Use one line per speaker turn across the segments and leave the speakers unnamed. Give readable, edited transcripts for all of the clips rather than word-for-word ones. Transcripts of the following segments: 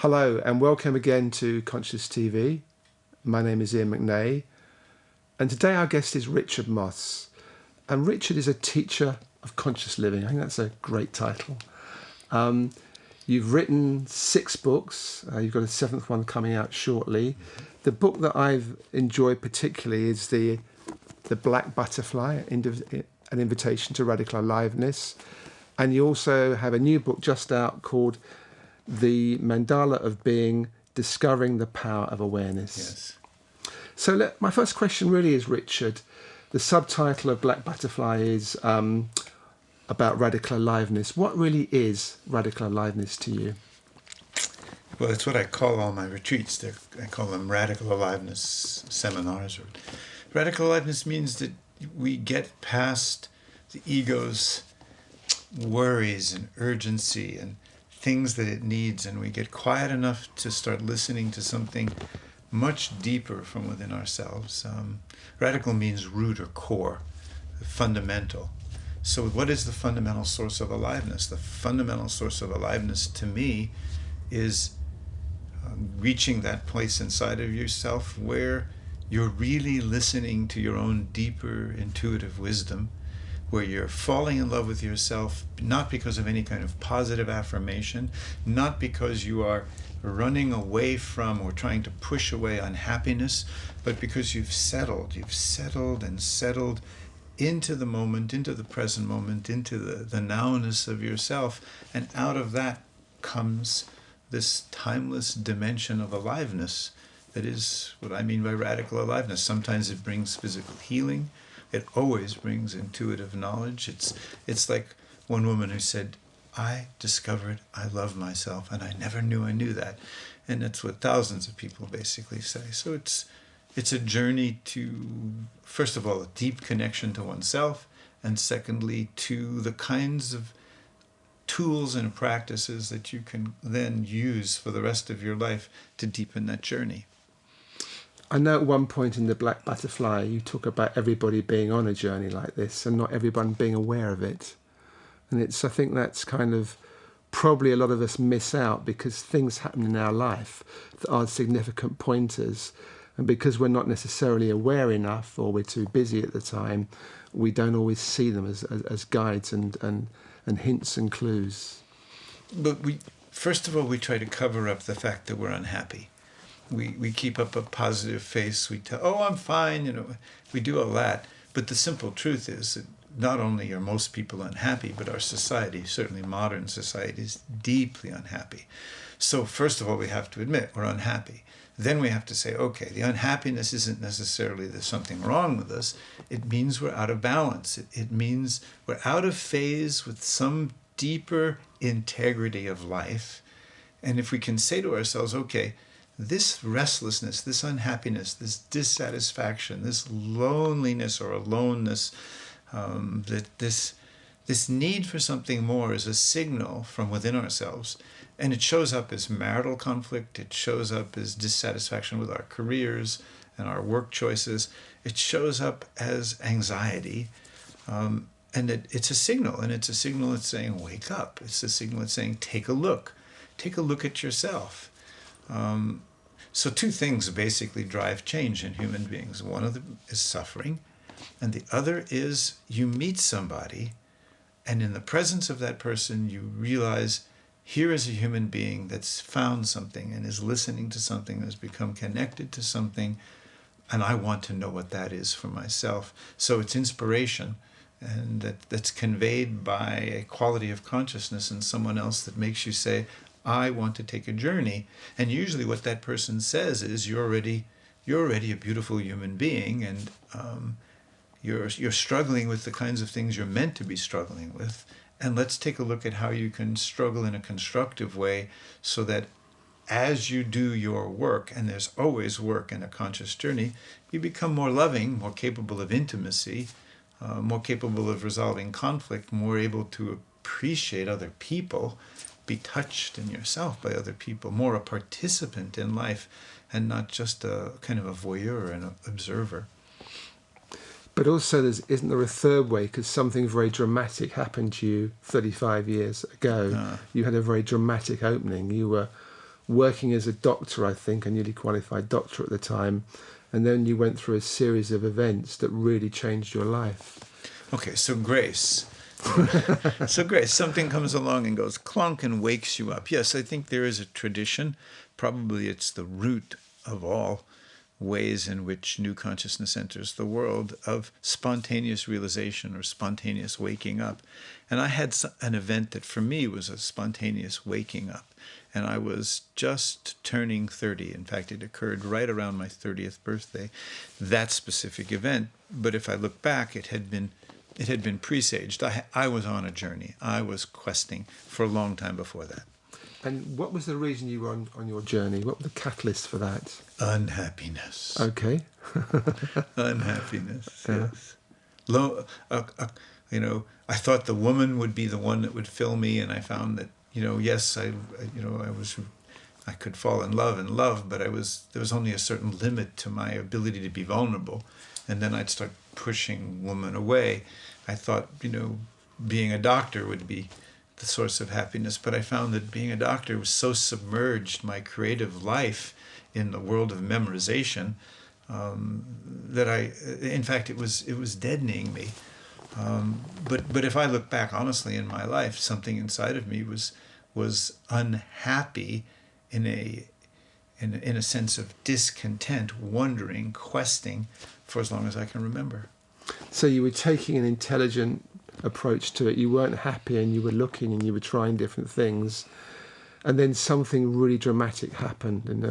Hello and welcome again to Conscious TV. My name is Iain McNay and today our guest is Richard Moss. And Richard is a teacher of conscious living. I think that's a great title. You've written 6 books. You've got a 7th one coming out shortly. The book that I've enjoyed particularly is the Black Butterfly, an invitation to radical aliveness. And you also have a new book just out called The Mandala of Being, Discovering the Power of Awareness.
Yes.
So my first question really is, Richard, the subtitle of Black Butterfly is about radical aliveness. What really is radical aliveness to you?
Well, it's what I call all my retreats. I call them radical aliveness seminars. Radical aliveness means that we get past the ego's worries and urgency and things that it needs, and we get quiet enough to start listening to something much deeper from within ourselves. Radical means root or core, fundamental. So what is the fundamental source of aliveness? The fundamental source of aliveness to me is reaching that place inside of yourself where you're really listening to your own deeper intuitive wisdom, where you're falling in love with yourself, not because of any kind of positive affirmation, not because you are running away from or trying to push away unhappiness, but because you've settled and settled into the moment, into the present moment, into the nowness of yourself. And out of that comes this timeless dimension of aliveness. That is what I mean by radical aliveness. Sometimes it brings physical healing. It always brings intuitive knowledge. It's like one woman who said, I discovered I love myself and I never knew I knew that. And that's what thousands of people basically say. So it's a journey to, first of all, a deep connection to oneself, and secondly, to the kinds of tools and practices that you can then use for the rest of your life to deepen that journey.
I know at one point in the Black Butterfly you talk about everybody being on a journey like this and not everyone being aware of it. And I think that's kind of probably a lot of us miss out because things happen in our life that are significant pointers. And because we're not necessarily aware enough or we're too busy at the time, we don't always see them as guides and hints and clues.
But first of all, we try to cover up the fact that we're unhappy. We keep up a positive face. We tell, oh, I'm fine. We do all that. But the simple truth is that not only are most people unhappy, but our society, certainly modern society, is deeply unhappy. So first of all, we have to admit we're unhappy. Then we have to say, okay, the unhappiness isn't necessarily there's something wrong with us. It means we're out of balance. It means we're out of phase with some deeper integrity of life. And if we can say to ourselves, okay, this restlessness, this unhappiness, this dissatisfaction, this loneliness or aloneness, this need for something more is a signal from within ourselves. And it shows up as marital conflict. It shows up as dissatisfaction with our careers and our work choices. It shows up as anxiety. And it's a signal. And it's a signal that's saying, wake up. It's a signal that's saying, take a look. Take a look at yourself. So 2 things basically drive change in human beings. One of them is suffering, and the other is you meet somebody, and in the presence of that person, you realize here is a human being that's found something and is listening to something, has become connected to something, and I want to know what that is for myself. So it's inspiration, and that's conveyed by a quality of consciousness in someone else that makes you say, I want to take a journey. And usually what that person says is, you're already a beautiful human being, and you're struggling with the kinds of things you're meant to be struggling with. And let's take a look at how you can struggle in a constructive way so that as you do your work, and there's always work in a conscious journey, you become more loving, more capable of intimacy, more capable of resolving conflict, more able to appreciate other people, be touched in yourself by other people, more a participant in life and not just a kind of a voyeur and an observer.
But also, isn't there a third way? Because something very dramatic happened to you 35 years ago. You had a very dramatic opening. You were working as a doctor, I think, a newly qualified doctor at the time, and then you went through a series of events that really changed your life.
Okay, so grace. So grace, something comes along and goes clunk and wakes you up. Yes, I think there is a tradition. Probably it's the root of all ways in which new consciousness enters the world, of spontaneous realization or spontaneous waking up. And I had an event that for me was a spontaneous waking up. And I was just turning 30. In fact, it occurred right around my 30th birthday, that specific event. But if I look back, it had been presaged. I was on a journey. I was questing for a long time before that.
And what was the reason you were on your journey? What were the catalysts for that?
Unhappiness.
Okay.
Unhappiness, yes. I thought the woman would be the one that would fill me, and I found that, yes, I could fall in love, but there was only a certain limit to my ability to be vulnerable. And then I'd start pushing woman away. I thought, being a doctor would be the source of happiness, but I found that being a doctor was so submerged my creative life in the world of memorization that in fact, it was deadening me. But if I look back honestly in my life, something inside of me was unhappy in a sense of discontent, wondering, questing for as long as I can remember.
So you were taking an intelligent approach to it. You weren't happy, and you were looking, and you were trying different things, and then something really dramatic happened. And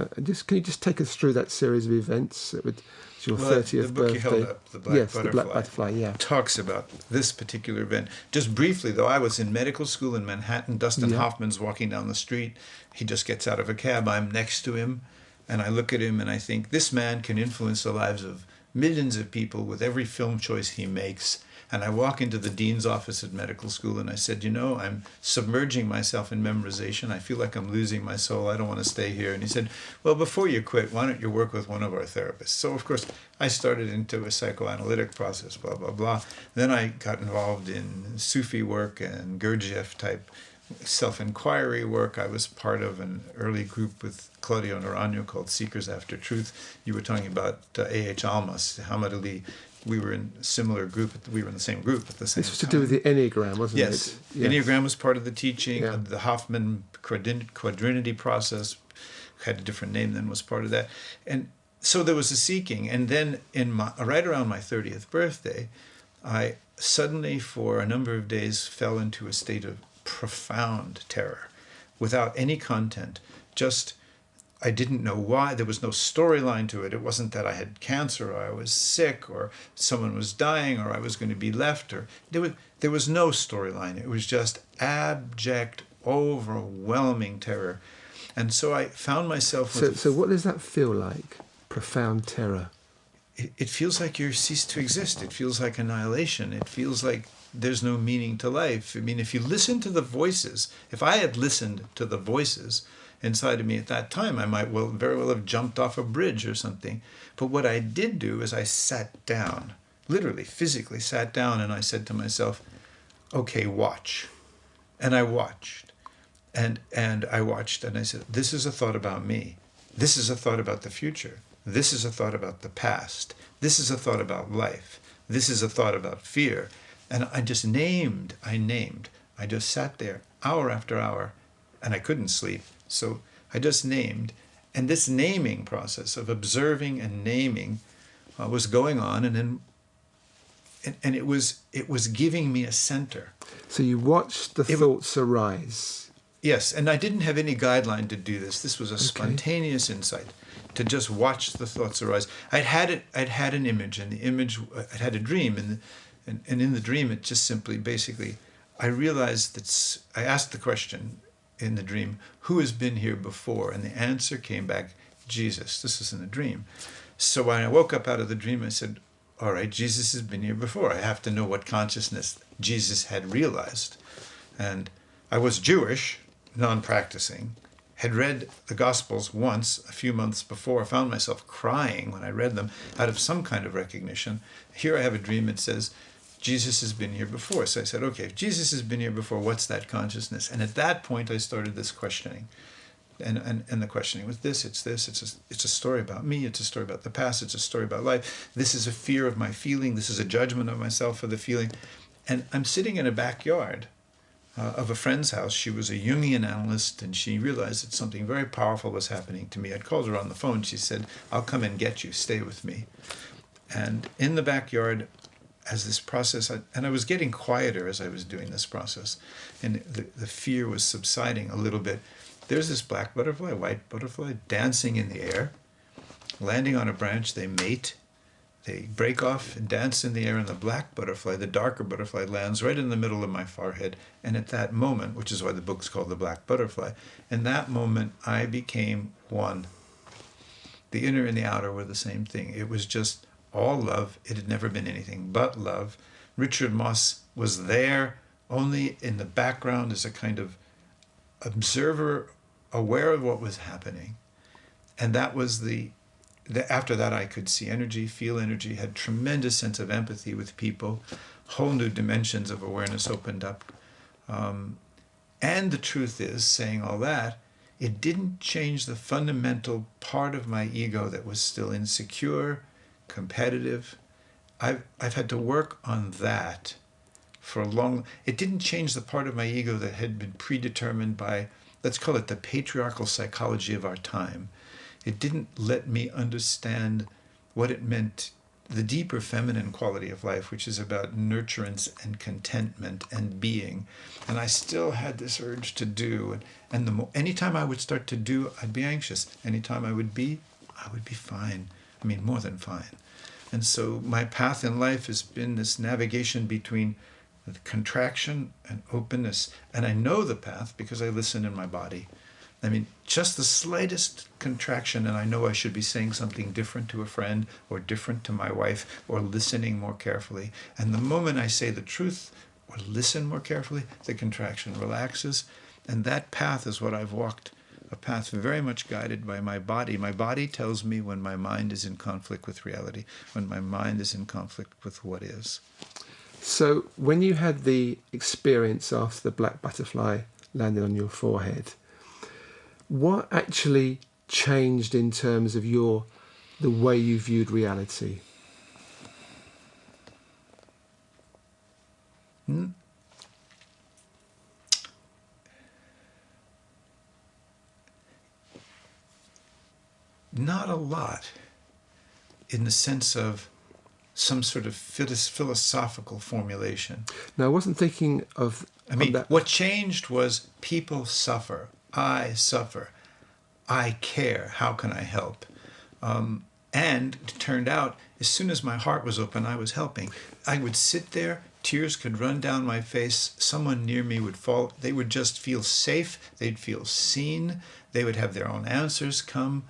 can you just take us through that series of events? It's your 30th
the book
birthday.
You held up, the Black Butterfly,
the Black Butterfly, yeah,
talks about this particular event. Just briefly, though, I was in medical school in Manhattan. Dustin Hoffman's walking down the street. He just gets out of a cab. I'm next to him, and I look at him, and I think, this man can influence the lives of millions of people with every film choice he makes. And I walk into the dean's office at medical school, and I said, I'm submerging myself in memorization. I feel like I'm losing my soul. I don't want to stay here. And he said, well, before you quit, why don't you work with one of our therapists? So, of course, I started into a psychoanalytic process, blah, blah, blah. Then I got involved in Sufi work and Gurdjieff type self-inquiry work. I was part of an early group with Claudio Naranjo called Seekers After Truth. You were talking about A.H. Almas, Hamad Ali. We were in a similar group. We were in the same group at the same time.
This was to do with the Enneagram, wasn't it?
Yes. Enneagram was part of the teaching. Yeah. The Hoffman quadrinity process had a different name then, was part of that. And so there was a seeking. And then right around my 30th birthday, I suddenly, for a number of days, fell into a state of profound terror without any content. Just, I didn't know why. There was no storyline to it. It wasn't that I had cancer, or I was sick, or someone was dying, or I was going to be left, or there was no storyline. It was just abject, overwhelming terror. And so I found myself...
So what does that feel like, profound terror?
It feels like you cease to exist. It feels like annihilation. It feels like there's no meaning to life. I mean, if you listen to the voices, if I had listened to the voices inside of me at that time, I might very well have jumped off a bridge or something. But what I did do is I sat down, literally, physically sat down, and I said to myself, okay, watch. And I watched. And I watched, and I said, this is a thought about me. This is a thought about the future. This is a thought about the past. This is a thought about life. This is a thought about fear. And I just named. I just sat there hour after hour, and I couldn't sleep. So I just named. And this naming process of observing and naming was going on, and it was giving me a center.
So you watched the thoughts arise.
Yes, and I didn't have any guideline to do this. This was a spontaneous insight, to just watch the thoughts arise. I'd had an image, and the image, I'd had a dream, and in the dream, it just simply, basically, I realized that I asked the question in the dream, who has been here before? And the answer came back, Jesus. This was in the dream. So when I woke up out of the dream, I said, all right, Jesus has been here before. I have to know what consciousness Jesus had realized. And I was Jewish, non-practicing, had read the Gospels once a few months before. I found myself crying when I read them out of some kind of recognition. Here I have a dream that says, Jesus has been here before. So I said, okay, if Jesus has been here before, what's that consciousness? And at that point, I started this questioning. And the questioning was this, it's a story about me, it's a story about the past, it's a story about life. This is a fear of my feeling, this is a judgment of myself for the feeling. And I'm sitting in a backyard of a friend's house. She was a Jungian analyst, and she realized that something very powerful was happening to me. I'd called her on the phone. She said, I'll come and get you, stay with me. And in the backyard, as this process, I was getting quieter as I was doing this process, and the fear was subsiding a little bit. There's this black butterfly, white butterfly, dancing in the air, landing on a branch. They mate, they break off and dance in the air, and the black butterfly, the darker butterfly, lands right in the middle of my forehead. And at that moment, which is why the book's called The Black Butterfly, in that moment I became one. The inner and the outer were the same thing. It was just all love. It had never been anything but love. Richard Moss was there only in the background as a kind of observer, aware of what was happening. And that was after that I could see energy, feel energy, had tremendous sense of empathy with people, whole new dimensions of awareness opened up. And the truth is, saying all that, it didn't change the fundamental part of my ego that was still insecure, competitive. I've had to work on that for a long. It didn't change the part of my ego that had been predetermined by, let's call it the patriarchal psychology of our time. It didn't let me understand what it meant, the deeper feminine quality of life, which is about nurturance and contentment and being. And I still had this urge to do. And anytime I would start to do, I'd be anxious. Anytime I would be fine. I mean, more than fine. And so my path in life has been this navigation between contraction and openness. And I know the path because I listen in my body. I mean, just the slightest contraction, and I know I should be saying something different to a friend or different to my wife or listening more carefully. And the moment I say the truth or listen more carefully, the contraction relaxes. And that path is what I've walked, a path very much guided by my body. My body tells me when my mind is in conflict with reality, when my mind is in conflict with what is.
So when you had the experience after the black butterfly landed on your forehead, what actually changed in terms of the way you viewed reality?
Not a lot, in the sense of some sort of philosophical formulation.
Now, I wasn't thinking of...
I mean,
that.
What changed was people suffer. I suffer. I care. How can I help? And it turned out, as soon as my heart was open, I was helping. I would sit there, tears could run down my face, someone near me would fall. They would just feel safe. They'd feel seen. They would have their own answers come.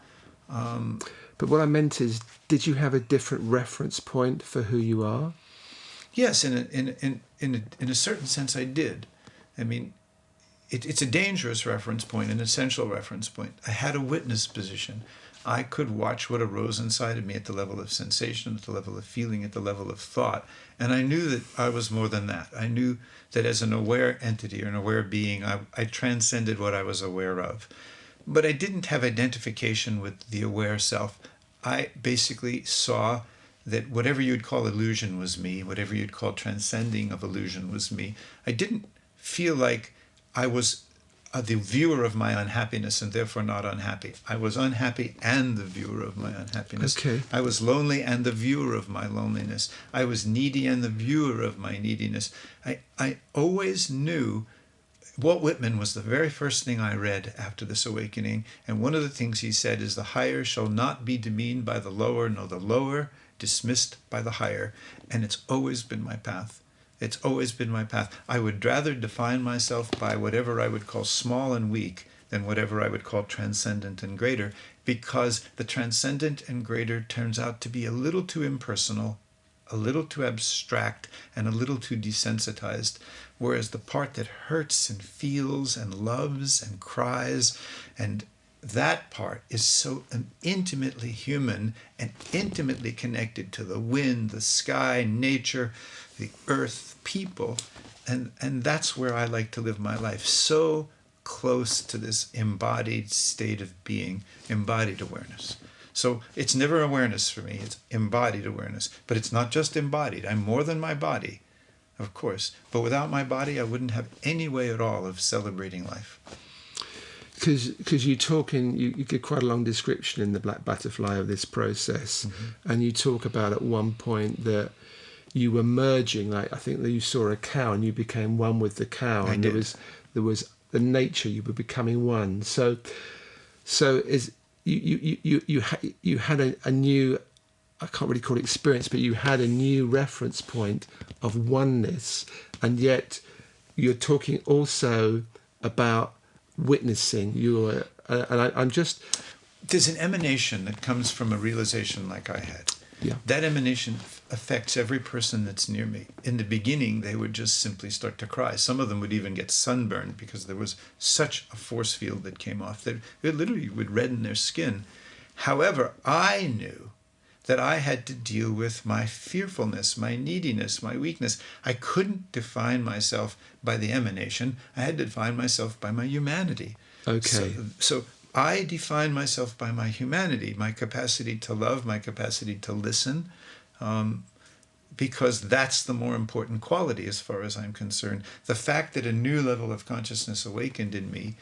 But what I meant is, did you have a different reference point for who you are?
Yes, in a certain sense, I did. I mean, it's a dangerous reference point, an essential reference point. I had a witness position. I could watch what arose inside of me at the level of sensation, at the level of feeling, at the level of thought. And I knew that I was more than that. I knew that as an aware entity or an aware being, I transcended what I was aware of. But I didn't have identification with the aware self. I basically saw that whatever you'd call illusion was me, whatever you'd call transcending of illusion was me. I didn't feel like I was the viewer of my unhappiness and therefore not unhappy. I was unhappy and the viewer of my unhappiness.
Okay.
I was lonely and the viewer of my loneliness. I was needy and the viewer of my neediness. I always knew. Walt Whitman was the very first thing I read after this awakening, and one of the things he said is, the higher shall not be demeaned by the lower, nor the lower dismissed by the higher. And it's always been my path. It's always been my path. I would rather define myself by whatever I would call small and weak than whatever I would call transcendent and greater, because the transcendent and greater turns out to be a little too impersonal, a little too abstract, and a little too desensitized, whereas the part that hurts and feels and loves and cries, and that part is so intimately human and intimately connected to the wind, the sky, nature, the earth, people, and that's where I like to live my life, so close to this embodied state of being, embodied awareness. So it's never awareness for me, it's embodied awareness. But it's not just embodied. I'm more than my body, of course. But without my body, I wouldn't have any way at all of celebrating life.
Because you give quite a long description in the Black Butterfly of this process, and you talk about at one point that you were merging, like I think that you saw a cow and you became one with the cow, and there was the nature, you were becoming one. So is you had a new, I can't really call it experience, but you had a new reference point of oneness, and yet you're talking also about witnessing. I'm just...
There's an emanation that comes from a realization like I had.
Yeah.
That emanation affects every person that's near me. In the beginning, they would just simply start to cry. Some of them would even get sunburned because there was such a force field that came off that it literally would redden their skin. However, I knew that I had to deal with my fearfulness, my neediness, my weakness. I couldn't define myself by the emanation. I had to define myself by my humanity.
Okay.
So I define myself by my humanity, my capacity to love, my capacity to listen, because that's the more important quality as far as I'm concerned. The fact that a new level of consciousness awakened in me,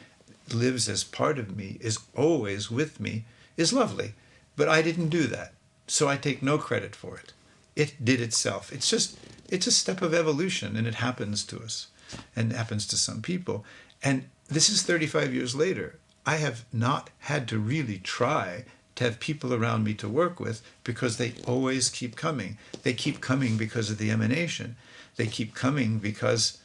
lives as part of me, is always with me, is lovely. But I didn't do that. So I take no credit for it. It did itself. It's a step of evolution, and it happens to us, and it happens to some people. And this is 35 years later. I have not had to really try to have people around me to work with, because they always keep coming. They keep coming because of the emanation. They keep coming because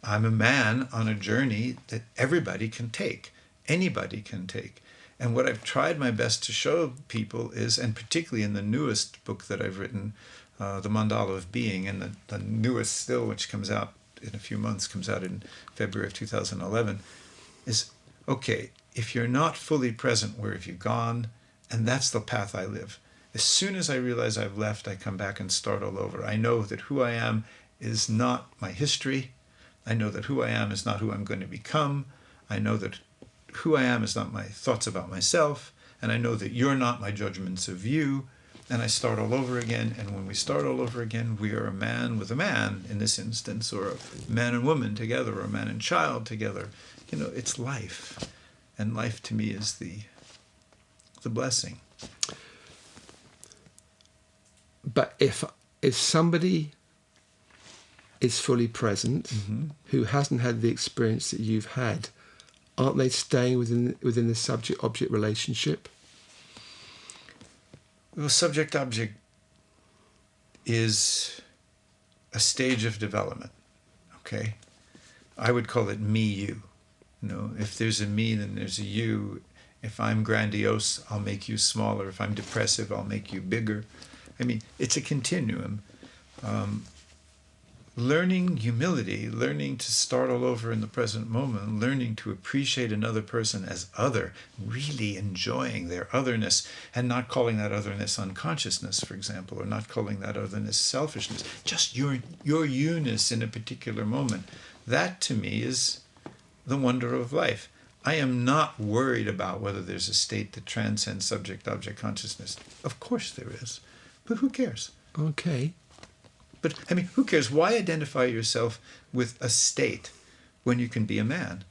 I'm a man on a journey that everybody can take. Anybody can take. And what I've tried my best to show people is, and particularly in the newest book that I've written, The Mandala of Being, and the newest still, which comes out in a few months, comes out in February of 2011, is, okay, if you're not fully present, where have you gone? And that's the path I live. As soon as I realize I've left, I come back and start all over. I know that who I am is not my history. I know that who I am is not who I'm going to become. I know that who I am is not my thoughts about myself, and I know that you're not my judgments of you, and I start all over again. And when we start all over again, we are a man with a man in this instance, or a man and woman together, or a man and child together. It's life, and life to me is the blessing.
But if somebody is fully present, who hasn't had the experience that you've had, aren't they staying within the subject-object relationship?
Well, subject-object is a stage of development, okay? I would call it me-you. If there's a me, then there's a you. If I'm grandiose, I'll make you smaller. If I'm depressive, I'll make you bigger. I mean, it's a continuum. Learning humility, learning to start all over in the present moment, learning to appreciate another person as other, really enjoying their otherness, and not calling that otherness unconsciousness, for example, or not calling that otherness selfishness, just your you-ness in a particular moment. That, to me, is the wonder of life. I am not worried about whether there's a state that transcends subject-object consciousness. Of course there is, but who cares?
Okay.
But, I mean, who cares? Why identify yourself with a state when you can be a man?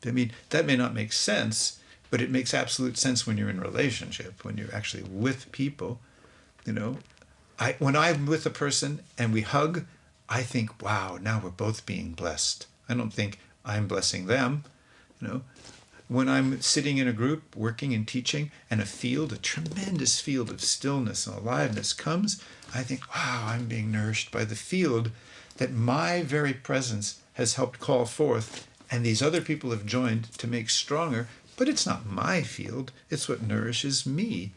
I mean, that may not make sense, but it makes absolute sense when you're in a relationship, when you're actually with people. When I'm with a person and we hug, I think, wow, now we're both being blessed. I don't think I'm blessing them. When I'm sitting in a group, working and teaching, and a tremendous field of stillness and aliveness comes, I think, wow, I'm being nourished by the field that my very presence has helped call forth, and these other people have joined to make stronger, but it's not my field, it's what nourishes me.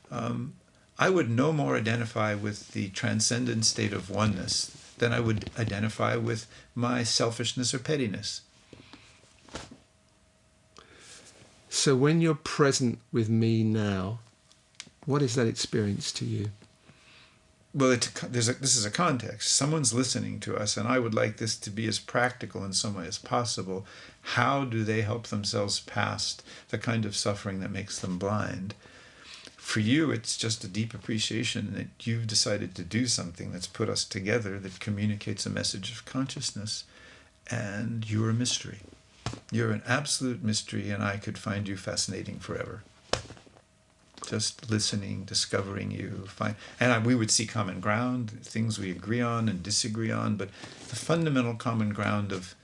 I would no more identify with the transcendent state of oneness than I would identify with my selfishness or pettiness.
So when you're present with me now, what is that experience to you?
well, this is a context. Someone's listening to us, and I would like this to be as practical in some way as possible. How do they help themselves past the kind of suffering that makes them blind? For you, it's just a deep appreciation that you've decided to do something that's put us together, that communicates a message of consciousness, and you're a mystery. You're an absolute mystery, and I could find you fascinating forever. Just listening, discovering you, we would see common ground, things we agree on and disagree on, but the fundamental common ground of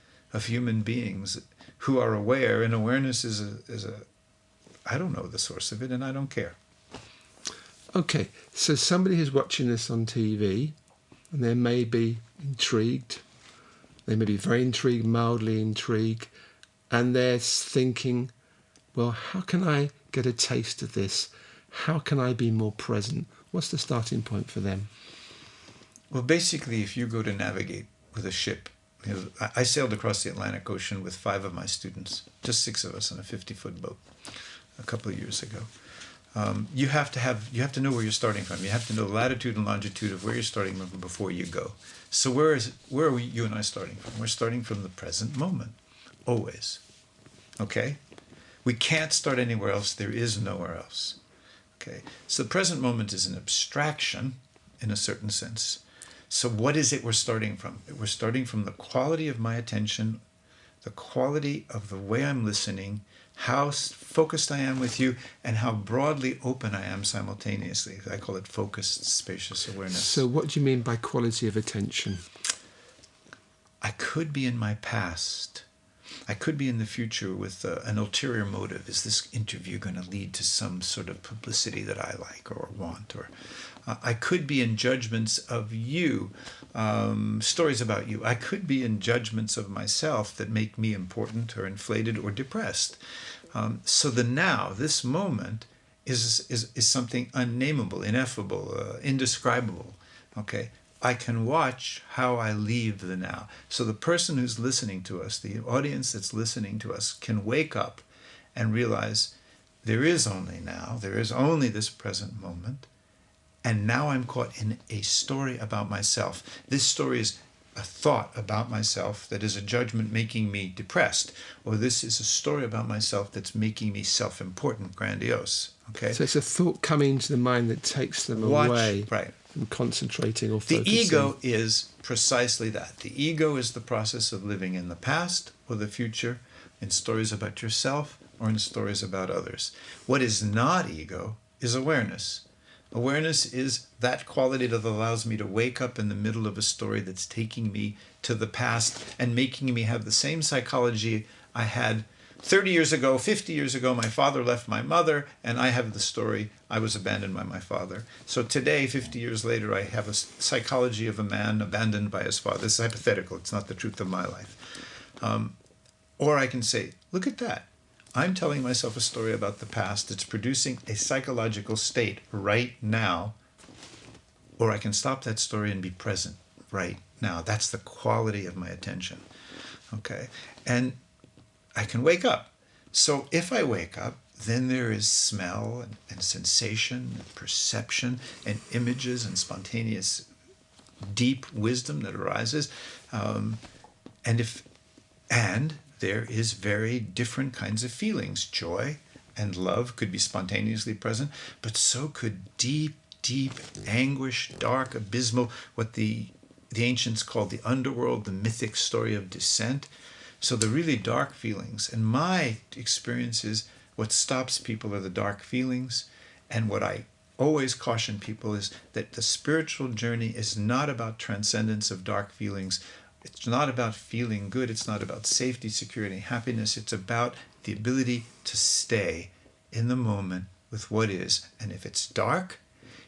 human beings who are aware, and awareness is a I don't know the source of it, and I don't care.
Okay, so somebody who's watching this on TV, and they may be intrigued, they may be very intrigued, mildly intrigued, and they're thinking, well, how can I get a taste of this? How can I be more present? What's the starting point for them?
Well, basically, if you go to navigate with a ship, I sailed across the Atlantic Ocean with 5 of my students, just 6 of us on a 50-foot boat a couple of years ago. You have to know where you're starting from. You have to know the latitude and longitude of where you're starting from before you go. So where are you and I starting from? We're starting from the present moment, always. Okay? We can't start anywhere else. There is nowhere else. Okay? So the present moment is an abstraction in a certain sense. So what is it we're starting from? We're starting from the quality of my attention, the quality of the way I'm listening, how focused I am with you, and how broadly open I am simultaneously. I call it focused, spacious awareness.
So what do you mean by quality of attention?
I could be in my past. I could be in the future with an ulterior motive. Is this interview going to lead to some sort of publicity that I like or want? Or I could be in judgments of you, stories about you. I could be in judgments of myself that make me important or inflated or depressed. So the now, this moment, is something unnameable, ineffable, indescribable. Okay? I can watch how I leave the now. So the person who's listening to us, the audience that's listening to us, can wake up and realize there is only now, there is only this present moment, and now I'm caught in a story about myself. This story is a thought about myself that is a judgment making me depressed, or this is a story about myself that's making me self-important, grandiose. Okay?
So it's a thought coming to the mind that takes them away.
Right.
From concentrating or focusing.
The ego is precisely that. The ego is the process of living in the past or the future, in stories about yourself or in stories about others. What is not ego is awareness. Awareness is that quality that allows me to wake up in the middle of a story that's taking me to the past and making me have the same psychology I had 30 years ago, 50 years ago. My father left my mother, and I have the story, I was abandoned by my father. So today, 50 years later, I have a psychology of a man abandoned by his father. This is hypothetical. It's not the truth of my life. Or I can say, look at that. I'm telling myself a story about the past that's producing a psychological state right now. Or I can stop that story and be present right now. That's the quality of my attention. Okay? And I can wake up. So if I wake up, then there is smell and sensation and perception and images and spontaneous deep wisdom that arises. And there is very different kinds of feelings. Joy and love could be spontaneously present, but so could deep, deep anguish, dark, abysmal, what the ancients called the underworld, the mythic story of descent. So the really dark feelings, and my experience is what stops people are the dark feelings. And what I always caution people is that the spiritual journey is not about transcendence of dark feelings. It's not about feeling good. It's not about safety, security, happiness. It's about the ability to stay in the moment with what is. And if it's dark,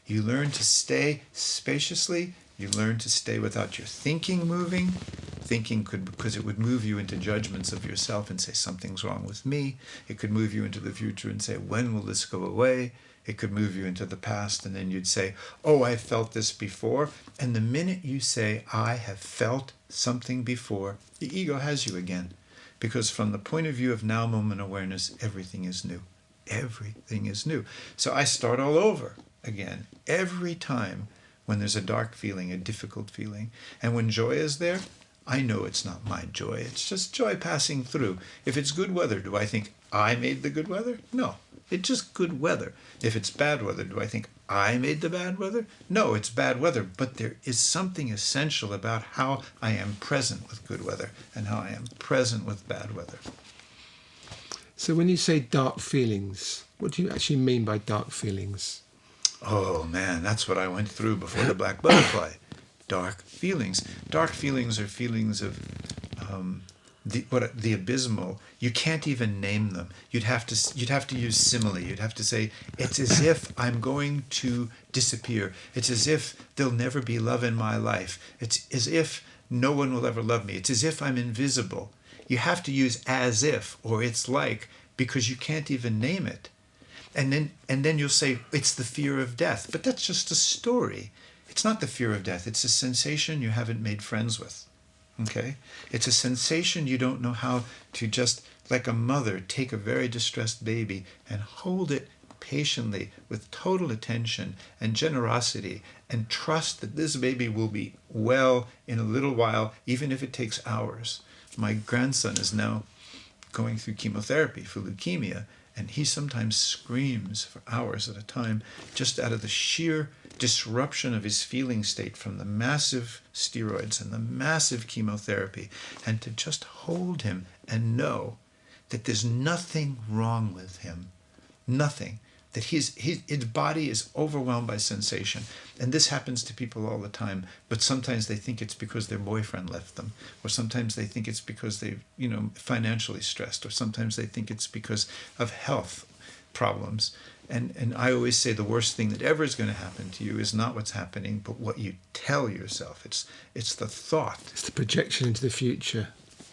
you learn to stay spaciously. You learn to stay without your thinking moving. Thinking could, because it would move you into judgments of yourself and say, something's wrong with me. It could move you into the future and say, when will this go away? It could move you into the past, and then you'd say, oh, I felt this before. And the minute you say, I have felt something before, the ego has you again. Because from the point of view of now moment awareness, everything is new. Everything is new. So I start all over again every time when there's a dark feeling, a difficult feeling. And when joy is there, I know it's not my joy. It's just joy passing through. If it's good weather, do I think I made the good weather? No, it's just good weather. If it's bad weather, do I think I made the bad weather? No, it's bad weather. But there is something essential about how I am present with good weather and how I am present with bad weather.
So when you say dark feelings, what do you actually mean by dark feelings?
Oh man, that's what I went through before the black butterfly. Dark feelings. Dark feelings are feelings of the abysmal. You can't even name them. You'd have to use simile. You'd have to say it's as if I'm going to disappear. It's as if there'll never be love in my life. It's as if no one will ever love me. It's as if I'm invisible. You have to use as if or it's like, because you can't even name it. And then you'll say it's the fear of death. But that's just a story. It's not the fear of death. It's a sensation you haven't made friends with. Okay? It's a sensation you don't know how to, just like a mother, take a very distressed baby and hold it patiently with total attention and generosity and trust that this baby will be well in a little while, even if it takes hours. My grandson is now going through chemotherapy for leukemia, and he sometimes screams for hours at a time just out of the sheer disruption of his feeling state from the massive steroids and the massive chemotherapy. And to just hold him and know that there's nothing wrong with him, nothing, that his body is overwhelmed by sensation. And this happens to people all the time, but sometimes they think it's because their boyfriend left them, or sometimes they think it's because they're financially stressed, or sometimes they think it's because of health problems. And I always say the worst thing that ever is going to happen to you is not what's happening, but what you tell yourself. It's the thought.
It's the projection into the future.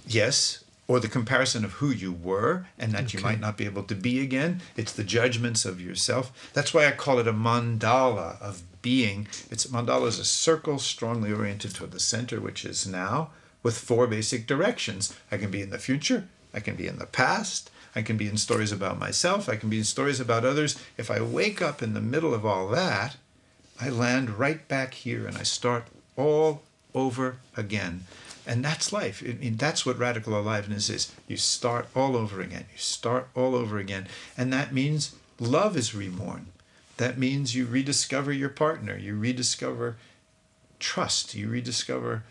Yes, or the comparison of who you were and that you might not be able to be again. It's the judgments of yourself. That's why I call it a mandala of being. Mandala is a circle strongly oriented toward the center, which is now, with 4 basic directions. I can be in the future. I can be in the past. I can be in stories about myself. I can be in stories about others. If I wake up in the middle of all that, I land right back here and I start all over again. And that's life. I mean, that's what radical aliveness is. You start all over again. You start all over again. And that means love is reborn. That means you rediscover your partner. You rediscover trust. You rediscover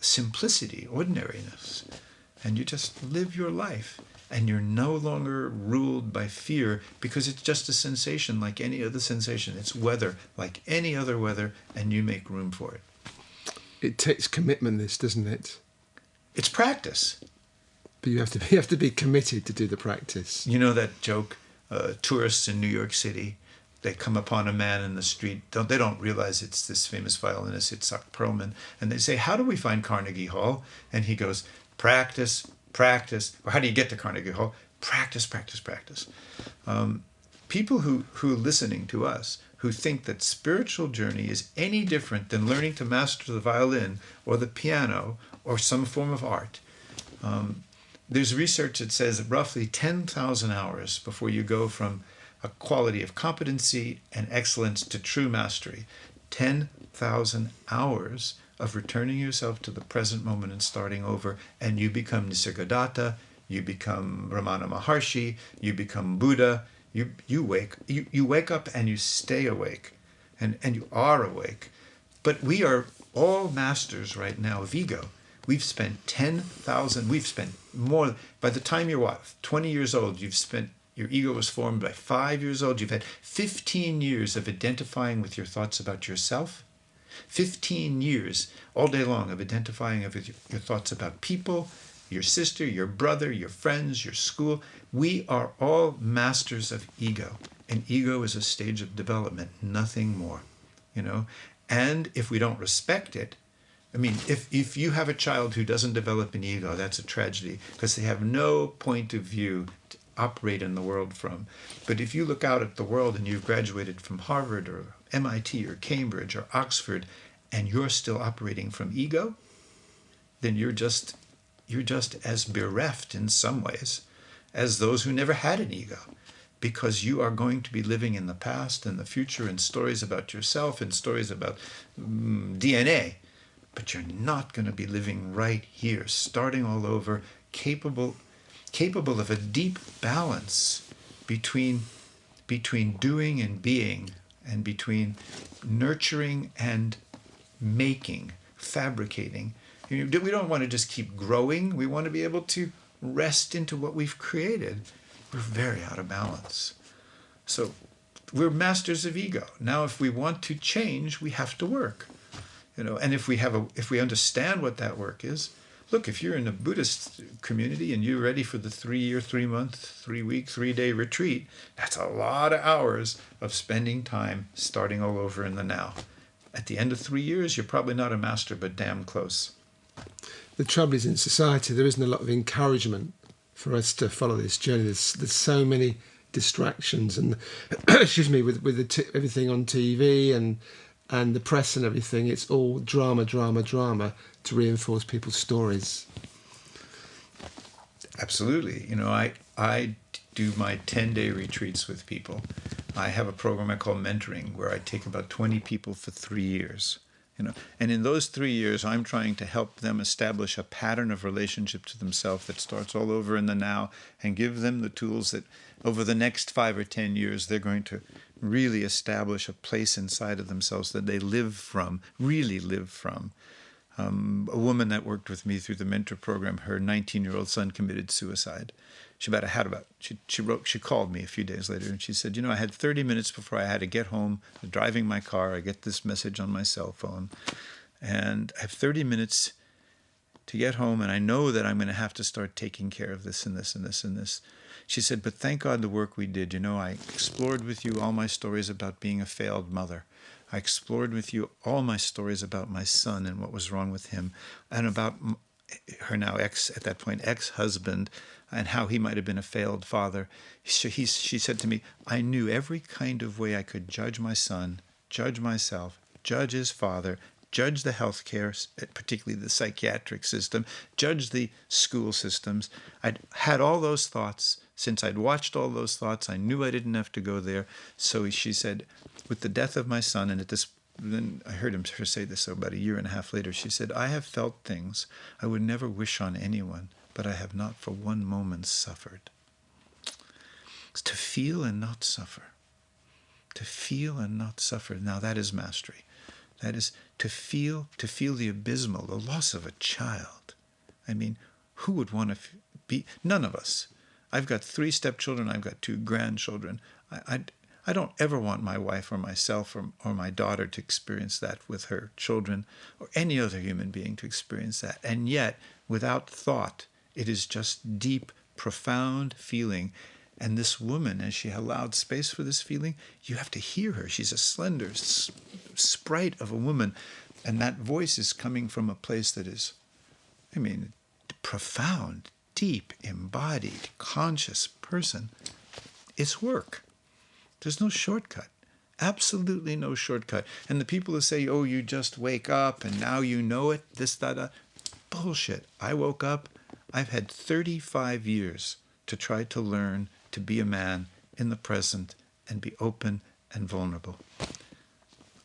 simplicity, ordinariness. And you just live your life. And you're no longer ruled by fear, because it's just a sensation like any other sensation. It's weather like any other weather, and you make room for it.
It takes commitment, this, doesn't it?
It's practice.
But you have to be committed to do the practice.
You know that joke, tourists in New York City, they come upon a man in the street. They don't realize it's this famous violinist, Itzhak Perlman, and they say, "How do we find Carnegie Hall?" And he goes, "Practice, practice." Or how do you get to Carnegie Hall? Practice, practice, practice. People who are listening to us, who think that spiritual journey is any different than learning to master the violin or the piano or some form of art. There's research that says roughly 10,000 hours before you go from a quality of competency and excellence to true mastery. 10,000 hours of returning yourself to the present moment and starting over, and you become Nisargadatta, you become Ramana Maharshi, you become Buddha. You wake up and you stay awake, and you are awake. But we are all masters right now of ego. We've spent more. By the time you're 20 years old, your ego was formed by 5 years old. You've had 15 years of identifying with your thoughts about yourself. 15 years all day long of identifying with your thoughts about people, your sister, your brother, your friends, your school. We are all masters of ego, and ego is a stage of development, nothing more, And if we don't respect it, I mean, if you have a child who doesn't develop an ego, that's a tragedy, because they have no point of view to operate in the world from. But if you look out at the world and you've graduated from Harvard or MIT or Cambridge or Oxford, and you're still operating from ego, then you're just as bereft in some ways as those who never had an ego. because you are going to be living in the past and the future and stories about yourself and stories about DNA. But you're not going to be living right here, starting all over, capable of a deep balance between doing and being, and between nurturing and making, fabricating. We don't want to just keep growing. We want to be able to rest into what we've created. We're very out of balance. So we're masters of ego. Now, if we want to change, we have to work. And if we understand what that work is, look, if you're in a Buddhist community and you're ready for the 3-year, 3-month, 3-week, 3-day retreat, that's a lot of hours of spending time starting all over in the now. At the end of 3 years, you're probably not a master, but damn close.
The trouble is, in society, there isn't a lot of encouragement for us to follow this journey. There's so many distractions, and excuse me, with everything on TV and the press and everything, it's all drama to reinforce people's stories.
Absolutely. I do my 10-day retreats with people. I have a program I call mentoring, where I take about 20 people for 3 years. And in those 3 years, I'm trying to help them establish a pattern of relationship to themselves that starts all over in the now, and give them the tools that over the next 5 or 10 years, they're going to really establish a place inside of themselves that they really live from. A woman that worked with me through the mentor program, her 19-year-old son committed suicide. She called me a few days later, and she said, I had 30 minutes before I had to get home, driving my car. I get this message on my cell phone, and I have 30 minutes to get home, and I know that I'm going to have to start taking care of this and this and this and this. She said, but thank God the work we did. I explored with you all my stories about being a failed mother. I explored with you all my stories about my son and what was wrong with him, and about her now at that point, ex-husband, and how he might have been a failed father. She said to me, I knew every kind of way I could judge my son, judge myself, judge his father, judge the healthcare, particularly the psychiatric system, judge the school systems. I'd had all those thoughts. Since I'd watched all those thoughts, I knew I didn't have to go there. So she said, with the death of my son, and then I heard her say this about 1.5 years later, she said, I have felt things I would never wish on anyone, but I have not for one moment suffered. It's to feel and not suffer. To feel and not suffer. Now that is mastery. That is to feel the abysmal, the loss of a child. I mean, who would want to be? None of us. I've got 3 stepchildren. I've got 2 grandchildren. I don't ever want my wife or myself or my daughter to experience that with her children, or any other human being to experience that. And yet, without thought, it is just deep, profound feeling. And this woman, as she allowed space for this feeling, you have to hear her. She's a slender sprite of a woman. And that voice is coming from a place that is, profound, deep, embodied, conscious person. It's work. There's no shortcut. Absolutely no shortcut. And the people who say, oh, you just wake up and now you know it, this, that, bullshit. I woke up. I've had 35 years to try to learn to be a man in the present and be open and vulnerable.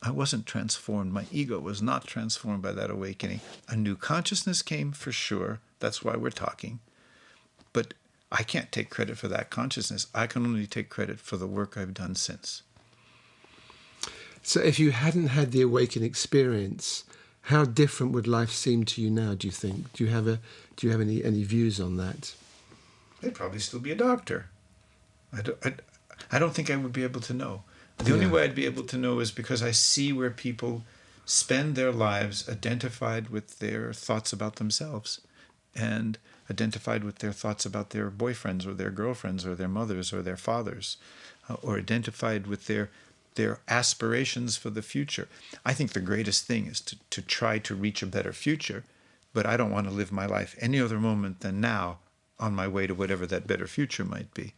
I wasn't transformed. My ego was not transformed by that awakening. A new consciousness came for sure. That's why we're talking. But I can't take credit for that consciousness. I can only take credit for the work I've done since.
So if you hadn't had the awakening experience, how different would life seem to you now, do you think? Do you have any views on that?
I'd probably still be a doctor. I don't think I would be able to know. The only way I'd be able to know is because I see where people spend their lives identified with their thoughts about themselves, and identified with their thoughts about their boyfriends or their girlfriends or their mothers or their fathers, or identified with their aspirations for the future. I think the greatest thing is to try to reach a better future, but I don't want to live my life any other moment than now on my way to whatever that better future might be.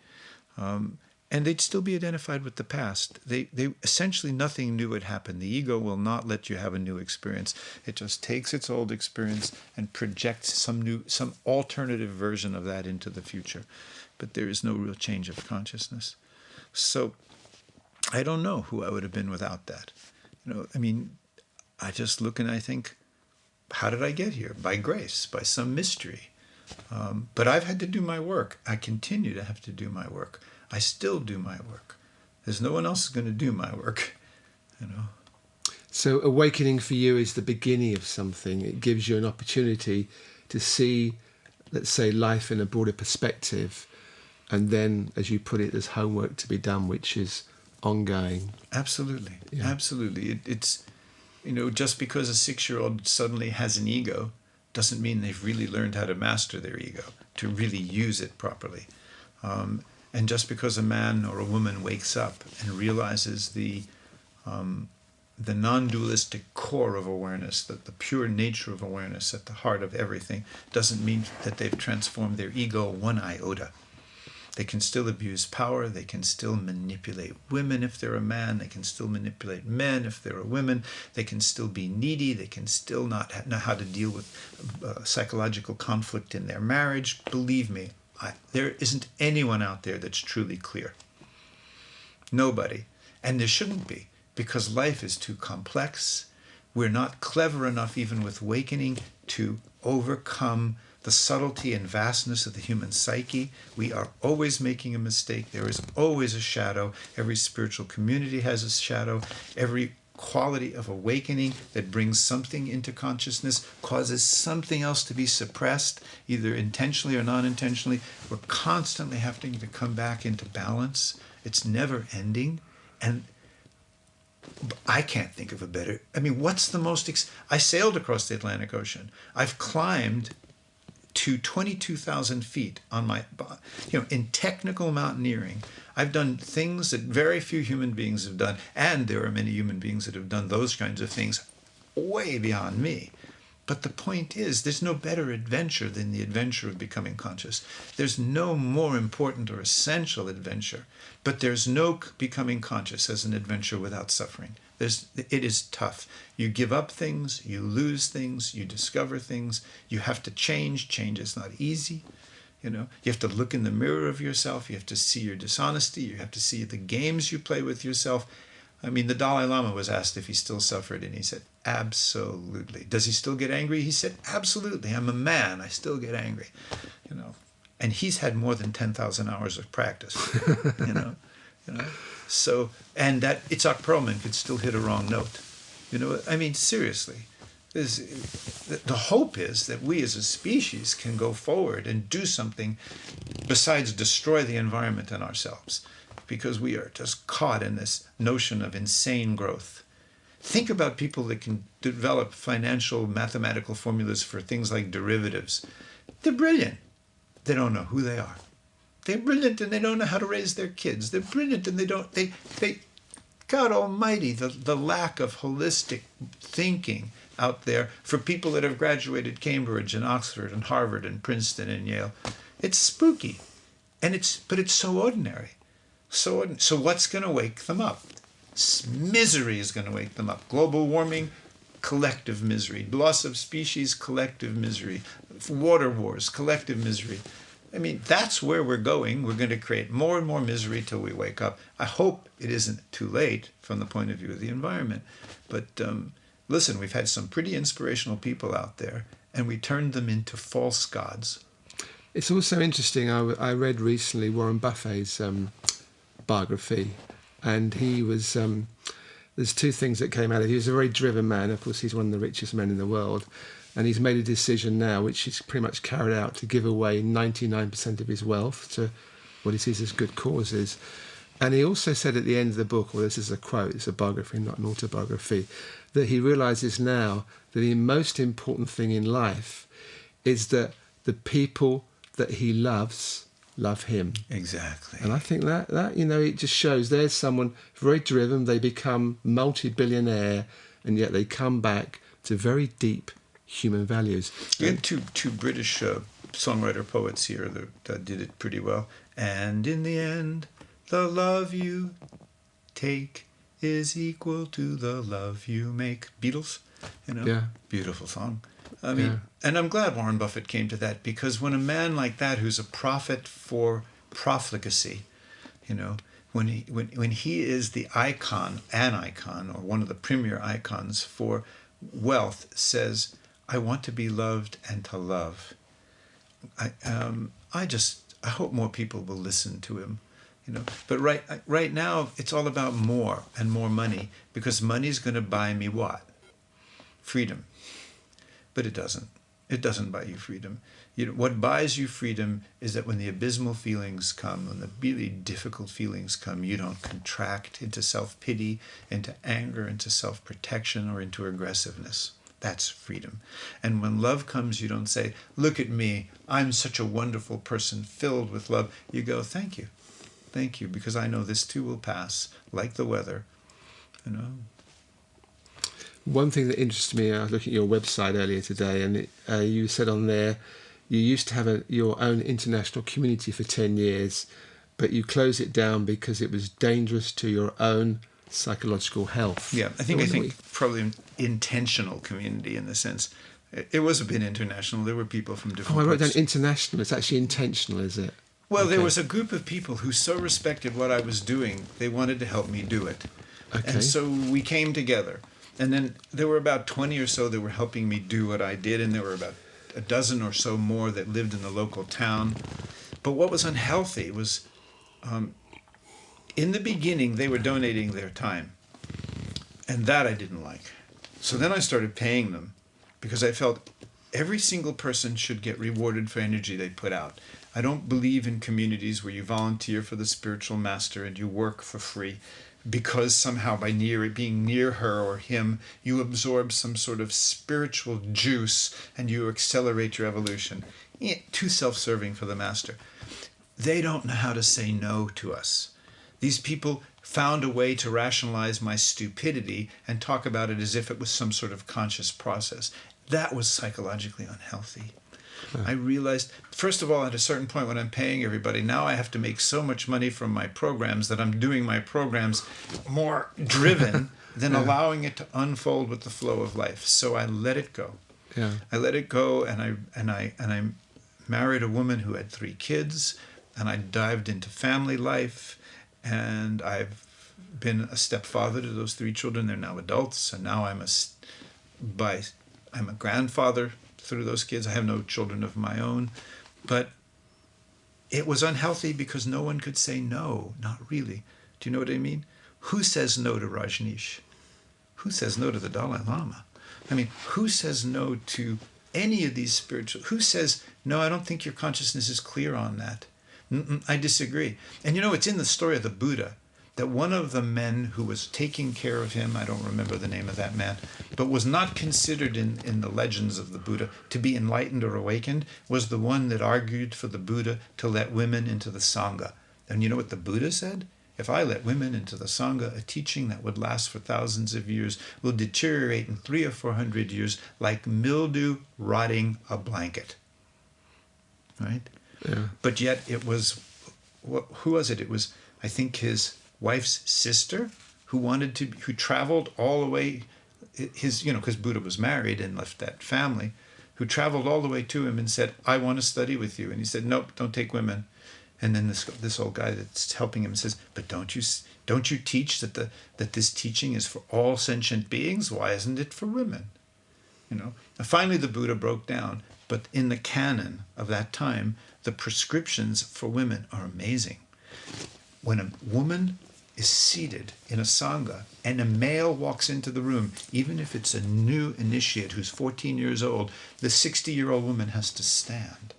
And they'd still be identified with the past. They essentially nothing new would happen. The ego will not let you have a new experience. It just takes its old experience and projects some alternative version of that into the future. But there is no real change of consciousness. So I don't know who I would have been without that. I mean, I just look and I think, how did I get here? By grace, by some mystery. But I've had to do my work. I continue to have to do my work. I still do my work. There's no one else who's going to do my work.
So awakening for you is the beginning of something. It gives you an opportunity to see, let's say, life in a broader perspective. And then, as you put it, there's homework to be done, which is ongoing.
Absolutely.
Yeah.
Absolutely. It's, just because a 6-year-old suddenly has an ego doesn't mean they've really learned how to master their ego, to really use it properly. And just because a man or a woman wakes up and realizes the non-dualistic core of awareness, that the pure nature of awareness at the heart of everything, doesn't mean that they've transformed their ego one iota. They can still abuse power. They can still manipulate women if they're a man. They can still manipulate men if they're a woman. They can still be needy. They can still not know how to deal with psychological conflict in their marriage. Believe me, there isn't anyone out there that's truly clear. Nobody. And there shouldn't be, because life is too complex. We're not clever enough, even with awakening, to overcome the subtlety and vastness of the human psyche. We are always making a mistake. There is always a shadow. Every spiritual community has a shadow. Every quality of awakening that brings something into consciousness causes something else to be suppressed, either intentionally or non-intentionally. We're constantly having to come back into balance. It's never ending. And I can't think of a better. I mean, what's the most... I sailed across the Atlantic Ocean. I've climbed to 22,000 feet on my, in technical mountaineering. I've done things that very few human beings have done, and there are many human beings that have done those kinds of things way beyond me. But the point is, there's no better adventure than the adventure of becoming conscious. There's no more important or essential adventure, but there's no becoming conscious as an adventure without suffering. It is tough. You give up things, you lose things, you discover things. You have to change. Change is not easy. You have to look in the mirror of yourself. You have to see your dishonesty. You have to see the games you play with yourself. I mean, the Dalai Lama was asked if he still suffered, and he said, absolutely. Does he still get angry? He said, absolutely. I'm a man. I still get angry. And he's had more than 10,000 hours of practice. So, and that Itzhak Perlman could still hit a wrong note. I mean, seriously. The hope is that we as a species can go forward and do something besides destroy the environment and ourselves, because we are just caught in this notion of insane growth. Think about people that can develop financial mathematical formulas for things like derivatives. They're brilliant. They don't know who they are. They're brilliant and they don't know how to raise their kids. They're brilliant and they God almighty, the lack of holistic thinking out there for people that have graduated Cambridge and Oxford and Harvard and Princeton and Yale. It's spooky. But it's so ordinary. So what's going to wake them up? Misery is going to wake them up. Global warming, collective misery. Loss of species, collective misery. Water wars, collective misery. I mean, that's where we're going. We're going to create more and more misery till we wake up. I hope it isn't too late from the point of view of the environment. But listen, we've had some pretty inspirational people out there, and we turned them into false gods.
It's also interesting. I read recently Warren Buffett's biography, and he was... there's two things that came out of it. He was a very driven man. Of course, he's one of the richest men in the world. And he's made a decision now, which he's pretty much carried out, to give away 99% of his wealth to what he sees as good causes. And he also said at the end of the book, well, this is a quote, it's a biography, not an autobiography, that he realises now that the most important thing in life is that the people that he loves love him.
Exactly.
And I think that it just shows there's someone very driven, they become multi-billionaire, and yet they come back to very deep human values.
We had two British songwriter poets here that did it pretty well. And in the end, the love you take is equal to the love you make. Beatles,
Yeah.
Beautiful song. I mean, and I'm glad Warren Buffett came to that, because when a man like that, who's a prophet for profligacy, when he is the icon, an icon, or one of the premier icons for wealth, says, I want to be loved and to love. I hope more people will listen to him, But right now it's all about more and more money, because money's going to buy me what? Freedom. But it doesn't. It doesn't buy you freedom. What buys you freedom is that when the abysmal feelings come, when the really difficult feelings come, you don't contract into self-pity, into anger, into self-protection, or into aggressiveness. That's freedom. And when love comes, you don't say, look at me, I'm such a wonderful person filled with love. You go, thank you, because I know this too will pass, like the weather.
One thing that interested me, I was looking at your website earlier today, and you said on there you used to have your own international community for 10 years, but you closed it down because it was dangerous to your own psychological health.
Yeah, I think probably an intentional community in the sense. It was a bit international. There were people from different
I wrote
parts.
down international. It's actually intentional, is it?
Well,
Okay.
There was a group of people who so respected what I was doing, they wanted to help me do it.
Okay.
And so we came together. And then there were about 20 or so that were helping me do what I did, and there were about a dozen or so more that lived in the local town. But what was unhealthy was, in the beginning, they were donating their time. And that I didn't like. So then I started paying them, because I felt every single person should get rewarded for energy they put out. I don't believe in communities where you volunteer for the spiritual master and you work for free, because somehow by being near her or him, you absorb some sort of spiritual juice and you accelerate your evolution. Too self-serving for the master. They don't know how to say no to us. These people found a way to rationalize my stupidity and talk about it as if it was some sort of conscious process. That was psychologically unhealthy. I realized, first of all, at a certain point when I'm paying everybody, now I have to make so much money from my programs that I'm doing my programs more driven than allowing it to unfold with the flow of life. So I let it go.
Yeah.
I let it go, and I married a woman who had 3 kids, and I dived into family life, and I've been a stepfather to those 3 children. They're now adults, and now I'm a grandfather through those kids. I have no children of my own, but it was unhealthy because no one could say no, not really. Do you know what I mean? Who says no to Rajneesh? Who says no to the Dalai Lama? I mean, who says no to any of these spiritual? Who says, no, I don't think your consciousness is clear on that? I disagree. And it's in the story of the Buddha that one of the men who was taking care of him, I don't remember the name of that man, but was not considered in the legends of the Buddha to be enlightened or awakened, was the one that argued for the Buddha to let women into the Sangha. And you know what the Buddha said? If I let women into the Sangha, a teaching that would last for thousands of years will deteriorate in 300 or 400 years like mildew rotting a blanket. Right?
Yeah.
But yet it was, who was it? It was, I think, his wife's sister who traveled all the way, because Buddha was married and left that family, who traveled all the way to him and said, I want to study with you. And he said, nope, don't take women. And then this old guy that's helping him says, but don't you teach that this teaching is for all sentient beings? Why isn't it for women? And finally the Buddha broke down. But in the canon of that time, the prescriptions for women are amazing. When a woman is seated in a Sangha and a male walks into the room, even if it's a new initiate who's 14 years old, the 60-year-old woman has to stand.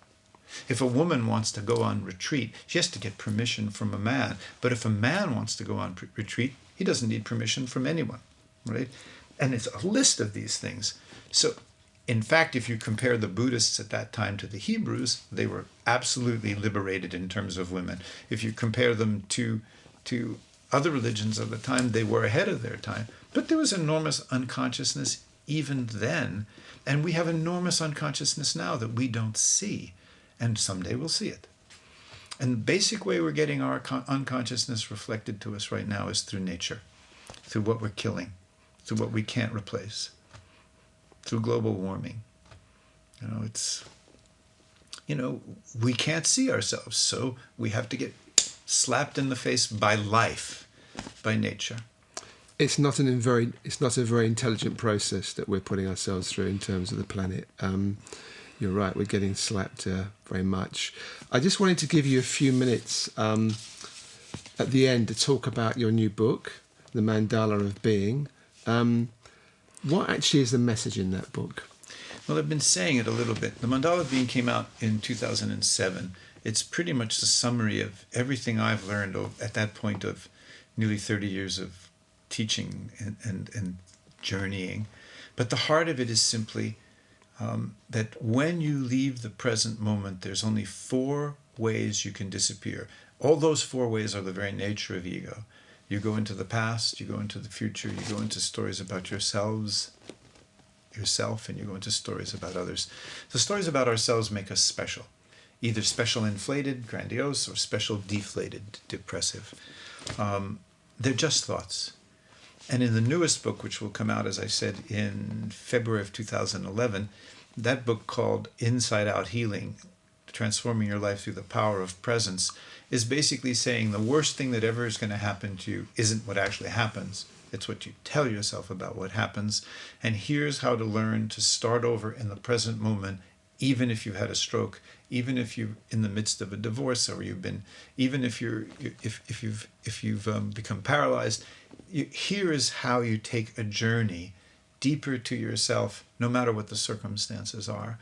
If a woman wants to go on retreat, she has to get permission from a man. But if a man wants to go on retreat, he doesn't need permission from anyone, right? And it's a list of these things. So, in fact, if you compare the Buddhists at that time to the Hebrews, they were absolutely liberated in terms of women. If you compare them to other religions of the time, they were ahead of their time. But there was enormous unconsciousness even then. And we have enormous unconsciousness now that we don't see. And someday we'll see it. And the basic way we're getting our unconsciousness reflected to us right now is through nature, through what we're killing, through what we can't replace, through global warming. We can't see ourselves, so we have to get slapped in the face by life, by nature.
It's not a very intelligent process that we're putting ourselves through in terms of the planet. You're right, we're getting slapped very much. I just wanted to give you a few minutes at the end to talk about your new book, The Mandala of Being. What actually is the message in that book?
Well, I've been saying it a little bit. The Mandala of Being came out in 2007. It's pretty much the summary of everything I've learned at that point of nearly 30 years of teaching and journeying. But the heart of it is simply that when you leave the present moment, there's only 4 ways you can disappear. All those 4 ways are the very nature of ego. You go into the past, you go into the future, you go into stories about yourself, and you go into stories about others. The stories about ourselves make us special, either special inflated, grandiose, or special deflated, depressive. They're just thoughts. And in the newest book, which will come out, as I said, in February of 2011, that book called Inside Out Healing, Transforming Your Life Through the Power of Presence, is basically saying the worst thing that ever is going to happen to you isn't what actually happens. It's what you tell yourself about what happens. And here's how to learn to start over in the present moment, even if you've had a stroke, even if you're in the midst of a divorce, or even if you've become paralyzed. Here is how you take a journey deeper to yourself, no matter what the circumstances are.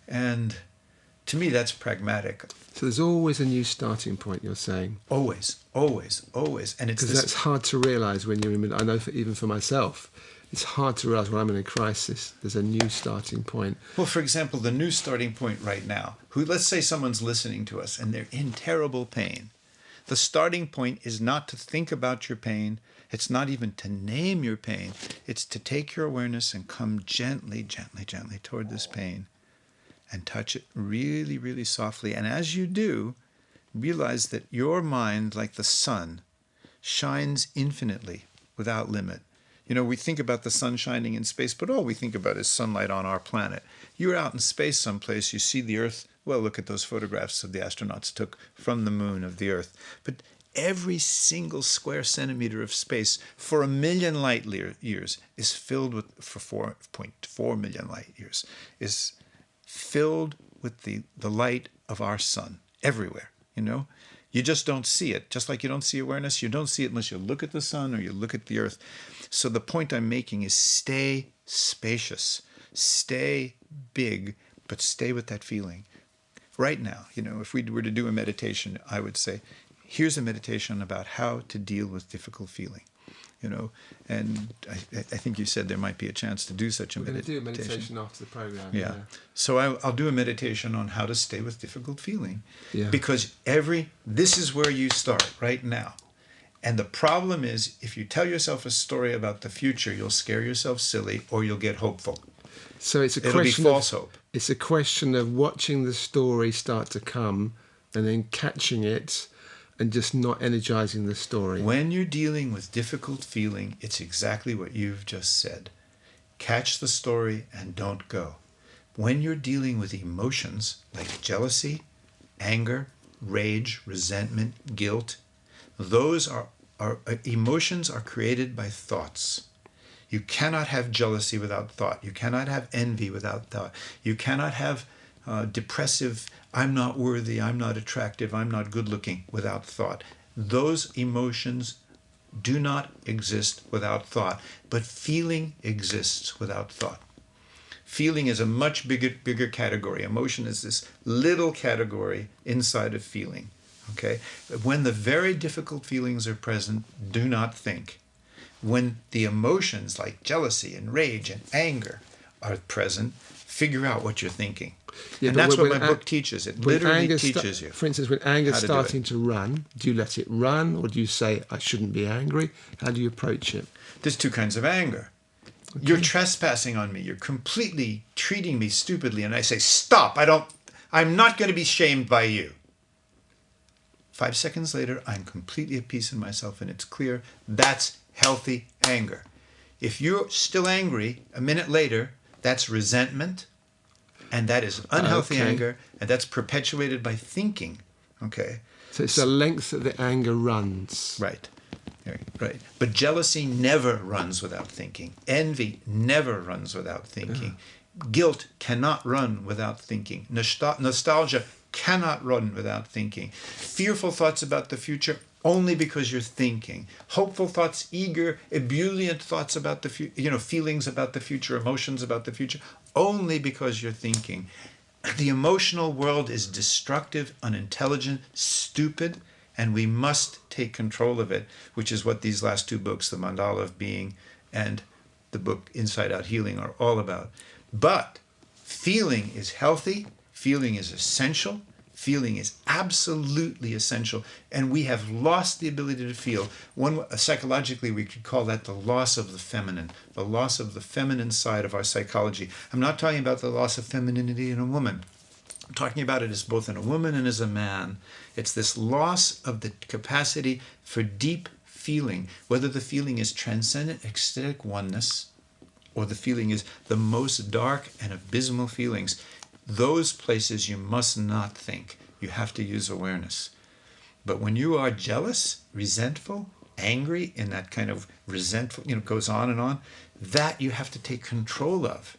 And to me, that's pragmatic.
So there's always a new starting point, you're saying?
Always, always, always. And it's
because that's hard to realize when you're in. I know, even for myself, it's hard to realize when I'm in a crisis. There's a new starting point.
Well, for example, the new starting point right now. Let's say someone's listening to us and they're in terrible pain. The starting point is not to think about your pain. It's not even to name your pain. It's to take your awareness and come gently, gently, gently toward this pain and touch it really, really softly. And as you do, realize that your mind, like the sun, shines infinitely without limit. You know, we think about the sun shining in space, but all we think about is sunlight on our planet. You're out in space someplace, you see the Earth. Well, look at those photographs that the astronauts took from the moon of the Earth. But every single square centimeter of space for 1 million light years is filled with, for 4.4 million light years, is filled with the light of our sun everywhere, you know? You just don't see it. Just like you don't see awareness, you don't see it unless you look at the sun or you look at the earth. So the point I'm making is stay spacious, stay big, but stay with that feeling. Right now, you know, if we were to do a meditation, I would say, here's a meditation about how to deal with difficult feeling. You know, and I think you said there might be a chance to do such a meditation.
We're going to do a meditation after the program.
Yeah. So I'll do a meditation on how to stay with difficult feeling.
Yeah.
Because this is where you start right now. And the problem is, if you tell yourself a story about the future, you'll scare yourself silly or you'll get hopeful.
So it'll be false hope. It's a question of watching the story start to come and then catching it and just not energizing the story.
When you're dealing with difficult feeling, it's exactly what you've just said. Catch the story and don't go. When you're dealing with emotions like jealousy, anger, rage, resentment, guilt, those are emotions are created by thoughts. You cannot have jealousy without thought. You cannot have envy without thought. You cannot have depressive, I'm not worthy, I'm not attractive, I'm not good looking without thought. Those emotions do not exist without thought, but feeling exists without thought. Feeling is a much bigger category. Emotion is this little category inside of feeling. Okay? When the very difficult feelings are present, do not think. When the emotions like jealousy and rage and anger are present, figure out what you're thinking. Yeah, and that's what my book teaches. It literally teaches you.
For instance, when anger's starting to run, do you let it run or do you say, I shouldn't be angry? How do you approach it?
There's 2 kinds of anger. Okay. You're trespassing on me. You're completely treating me stupidly. And I say, stop. I'm not going to be shamed by you. 5 seconds later, I'm completely at peace in myself and it's clear. That's healthy anger. If you're still angry a minute later, that's resentment. And that is unhealthy anger, and that's perpetuated by thinking, okay?
So it's the length that the anger runs.
Right. Right. But jealousy never runs without thinking. Envy never runs without thinking. Guilt cannot run without thinking. Nostalgia cannot run without thinking. Fearful thoughts about the future only because you're thinking. Hopeful thoughts, eager, ebullient thoughts about the future, feelings about the future, emotions about the future, only because you're thinking. The emotional world is destructive, unintelligent, stupid, and we must take control of it, which is what these last two books, The Mandala of Being and the book Inside Out Healing, are all about. But feeling is healthy, feeling is essential, feeling is absolutely essential, and we have lost the ability to feel. Psychologically, we could call that the loss of the feminine side of our psychology. I'm not talking about the loss of femininity in a woman. I'm talking about it as both in a woman and as a man. It's this loss of the capacity for deep feeling, whether the feeling is transcendent ecstatic oneness or the feeling is the most dark and abysmal feelings. Those places you must not think. You have to use awareness. But when you are jealous, resentful, angry, in that kind of resentful, goes on and on, that you have to take control of.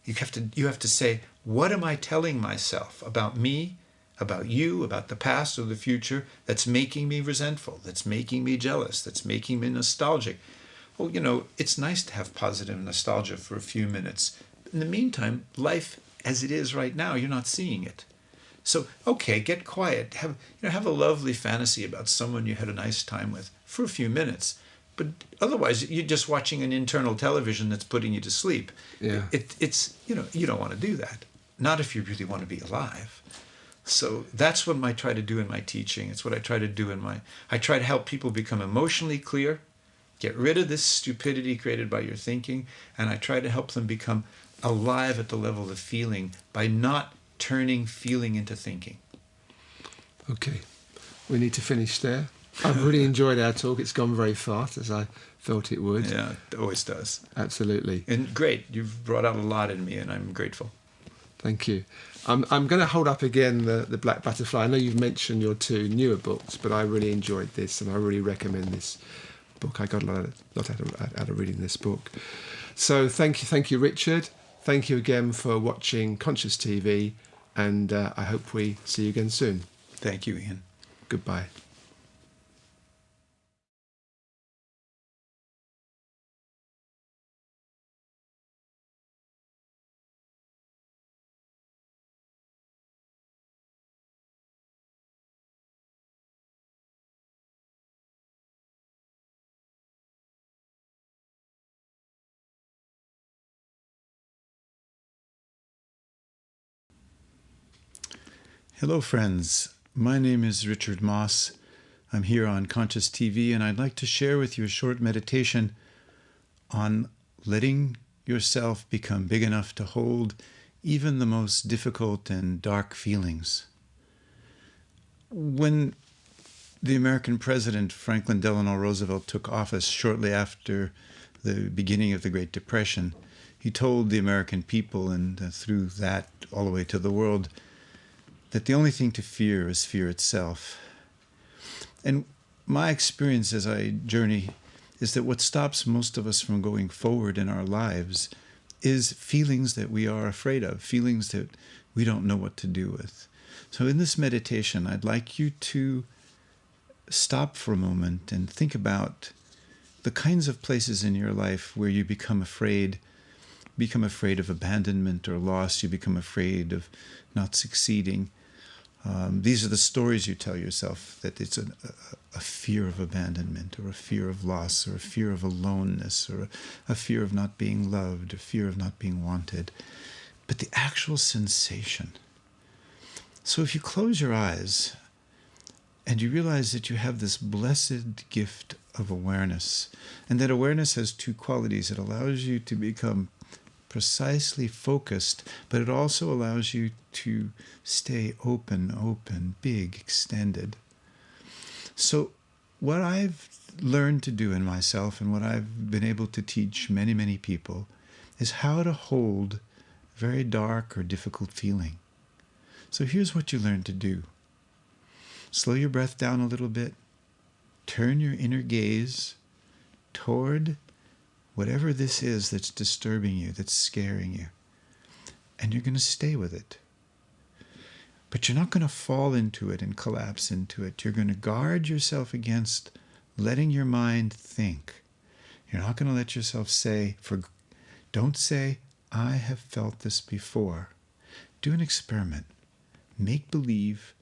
You have to say, what am I telling myself about me, about you, about the past or the future that's making me resentful, that's making me jealous, that's making me nostalgic? Well, it's nice to have positive nostalgia for a few minutes. In the meantime, life as it is right now, you're not seeing it. So, okay, get quiet. Have a lovely fantasy about someone you had a nice time with for a few minutes. But otherwise, you're just watching an internal television that's putting you to sleep.
Yeah.
You don't want to do that. Not if you really want to be alive. So that's what I try to do in my teaching. It's what I try to do I try to help people become emotionally clear, get rid of this stupidity created by your thinking, and I try to help them become alive at the level of feeling by not turning feeling into thinking.
Okay, we need to finish there. I've really enjoyed our talk. It's gone very fast, as I felt it would.
Yeah, it always does.
Absolutely.
And great, you've brought out a lot in me, and I'm grateful.
Thank you. I'm going to hold up again the Black Butterfly. I know you've mentioned your two newer books, but I really enjoyed this, and I really recommend this book. I got a lot out of reading this book. So thank you, Richard. Thank you again for watching Conscious TV, and I hope we see you again soon.
Thank you, Ian.
Goodbye.
Hello, friends. My name is Richard Moss. I'm here on Conscious TV, and I'd like to share with you a short meditation on letting yourself become big enough to hold even the most difficult and dark feelings. When the American president Franklin Delano Roosevelt took office shortly after the beginning of the Great Depression, he told the American people, and through that all the way to the world, that the only thing to fear is fear itself. And my experience as I journey is that what stops most of us from going forward in our lives is feelings that we are afraid of, feelings that we don't know what to do with. So in this meditation, I'd like you to stop for a moment and think about the kinds of places in your life where you become afraid of abandonment or loss, you become afraid of not succeeding. These are the stories you tell yourself, that it's a fear of abandonment or a fear of loss or a fear of aloneness or a fear of not being loved, a fear of not being wanted. But the actual sensation. So if you close your eyes and you realize that you have this blessed gift of awareness, and that awareness has two qualities. It allows you to become precisely focused, but it also allows you to stay open, big, extended. So what I've learned to do in myself and what I've been able to teach many, many people is how to hold very dark or difficult feeling. So here's what you learn to do. Slow your breath down a little bit. Turn your inner gaze toward whatever this is that's disturbing you, that's scaring you. And you're going to stay with it. But you're not going to fall into it and collapse into it. You're going to guard yourself against letting your mind think. You're not going to let yourself say, don't say, I have felt this before. Do an experiment. Make believe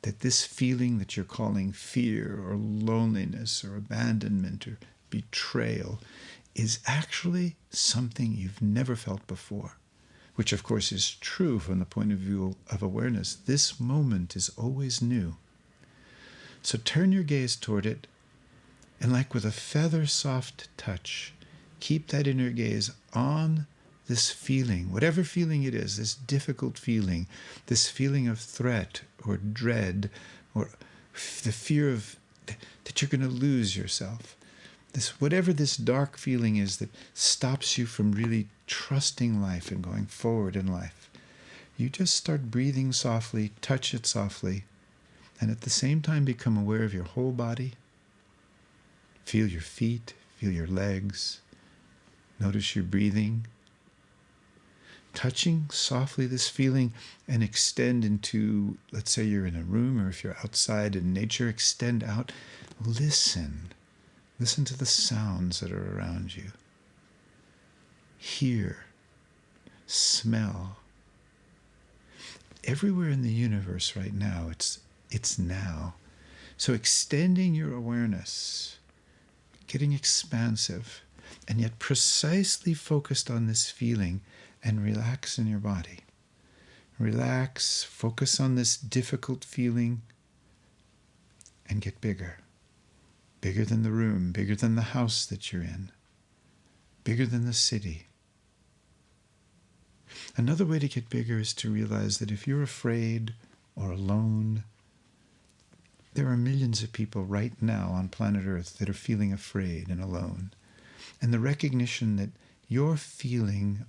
that this feeling that you're calling fear or loneliness or abandonment or betrayal is actually something you've never felt before, which of course is true from the point of view of awareness. This moment is always new. So turn your gaze toward it, and like with a feather soft touch, keep that inner gaze on this feeling, whatever feeling it is, this difficult feeling, this feeling of threat or dread, or the fear of that you're going to lose yourself. Whatever this dark feeling is that stops you from really trusting life and going forward in life. You just start breathing softly, touch it softly, and at the same time become aware of your whole body. Feel your feet, feel your legs, notice your breathing. Touching softly this feeling and extend into, let's say you're in a room, or if you're outside in nature, extend out. Listen. Listen to the sounds that are around you. Hear. Smell. Everywhere in the universe right now, it's now. So extending your awareness, getting expansive, and yet precisely focused on this feeling, and relax in your body. Relax, focus on this difficult feeling, and get bigger. Bigger than the room, bigger than the house that you're in, bigger than the city. Another way to get bigger is to realize that if you're afraid or alone, there are millions of people right now on planet Earth that are feeling afraid and alone. And the recognition that you're feeling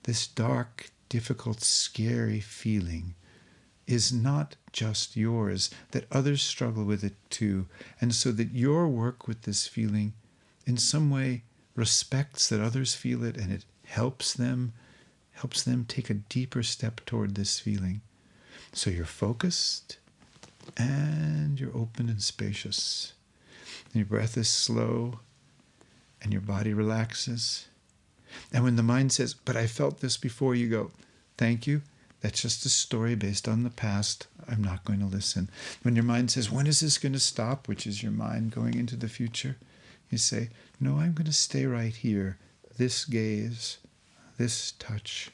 this dark, difficult, scary feeling is not just yours, that others struggle with it too. And so that your work with this feeling in some way respects that others feel it, and it helps them take a deeper step toward this feeling. So you're focused and you're open and spacious. And your breath is slow and your body relaxes. And when the mind says, but I felt this before, you go, thank you. That's just a story based on the past. I'm not going to listen. When your mind says, when is this going to stop, which is your mind going into the future, you say, no, I'm going to stay right here. This gaze, this touch.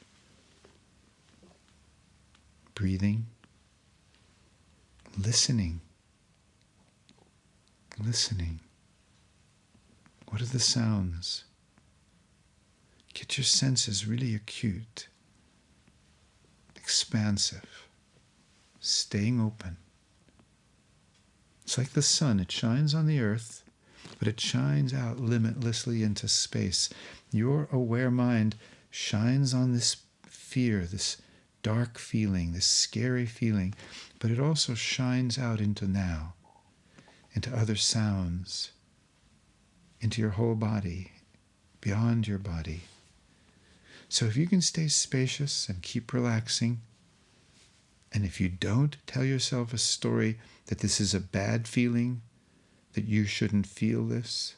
Breathing. Listening. Listening. What are the sounds? Get your senses really acute, expansive, staying open. It's like the sun. It shines on the earth, but it shines out limitlessly into space. Your aware mind shines on this fear, this dark feeling, this scary feeling, but it also shines out into now, into other sounds, into your whole body, beyond your body. So if you can stay spacious and keep relaxing, and if you don't tell yourself a story that this is a bad feeling, that you shouldn't feel this,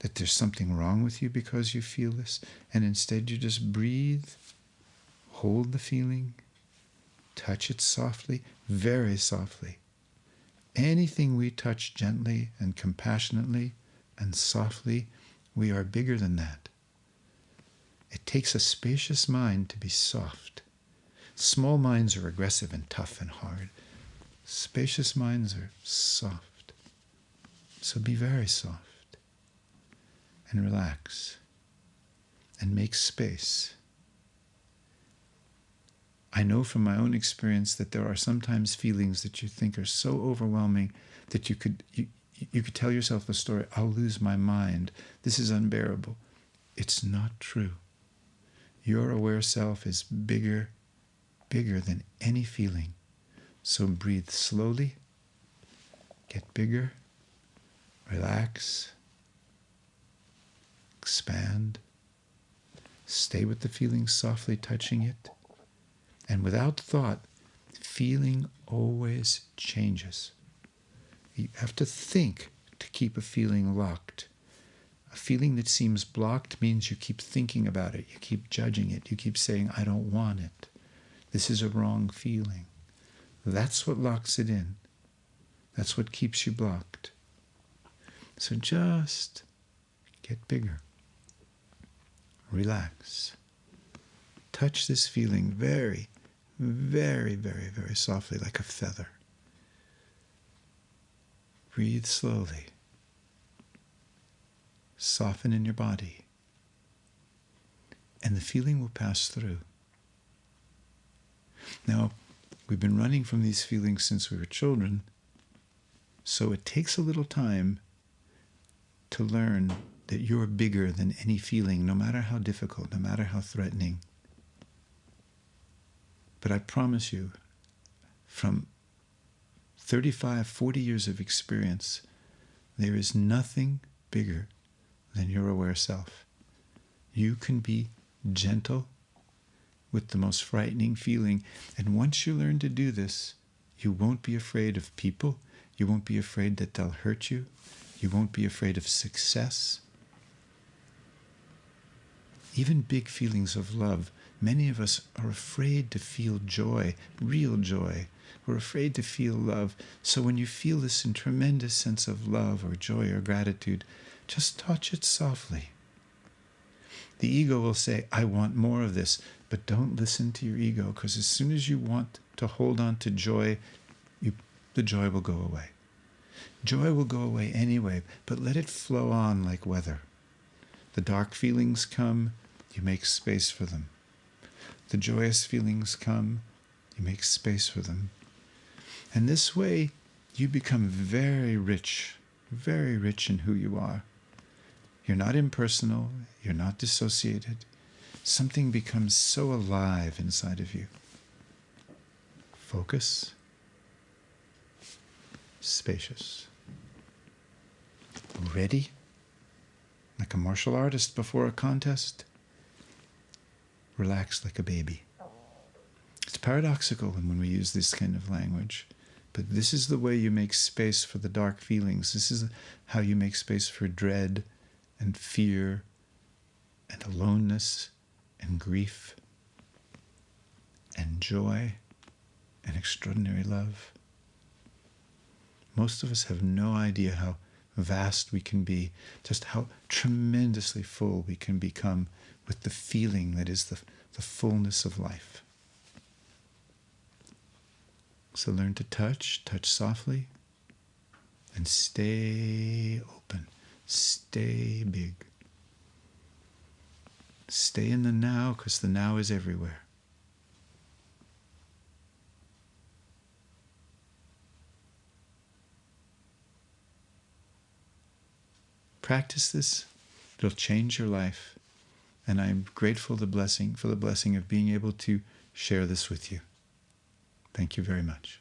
that there's something wrong with you because you feel this, and instead you just breathe, hold the feeling, touch it softly, very softly. Anything we touch gently and compassionately and softly, we are bigger than that. It takes a spacious mind to be soft. Small minds are aggressive and tough and hard. Spacious minds are soft. So be very soft and relax and make space. I know from my own experience that there are sometimes feelings that you think are so overwhelming that you could tell yourself the story, I'll lose my mind. This is unbearable. It's not true. Your aware self is bigger than any feeling. So breathe slowly, get bigger, relax, expand, stay with the feeling, softly touching it, and without thought, feeling always changes. You have to think to keep a feeling locked. A feeling that seems blocked means you keep thinking about it, you keep judging it, you keep saying, I don't want it. This is a wrong feeling. That's what locks it in. That's what keeps you blocked. So just get bigger. Relax. Touch this feeling very, very, very, very softly, like a feather. Breathe slowly. Soften in your body. And the feeling will pass through. Now, we've been running from these feelings since we were children, so it takes a little time to learn that you're bigger than any feeling, no matter how difficult, no matter how threatening. But I promise you, from 35, 40 years of experience, there is nothing bigger than your aware self. You can be gentle with the most frightening feeling. And once you learn to do this, you won't be afraid of people. You won't be afraid that they'll hurt you. You won't be afraid of success. Even big feelings of love. Many of us are afraid to feel joy, real joy. We're afraid to feel love. So when you feel this tremendous sense of love or joy or gratitude, just touch it softly. The ego will say, I want more of this. But don't listen to your ego, because as soon as you want to hold on to joy, the joy will go away. Joy will go away anyway, but let it flow on like weather. The dark feelings come, you make space for them. The joyous feelings come, you make space for them. And this way, you become very rich in who you are. You're not impersonal, you're not dissociated. Something becomes so alive inside of you. Focus. Spacious. Ready? Like a martial artist before a contest. Relaxed like a baby. It's paradoxical when we use this kind of language, but this is the way you make space for the dark feelings. This is how you make space for dread and fear and aloneness and grief and joy and extraordinary love. Most of us have no idea how vast we can be, just how tremendously full we can become with the feeling that is the fullness of life. So learn to touch softly, and stay open, stay big. Stay in the now, because the now is everywhere. Practice this. It'll change your life. And I'm grateful for the blessing of being able to share this with you. Thank you very much.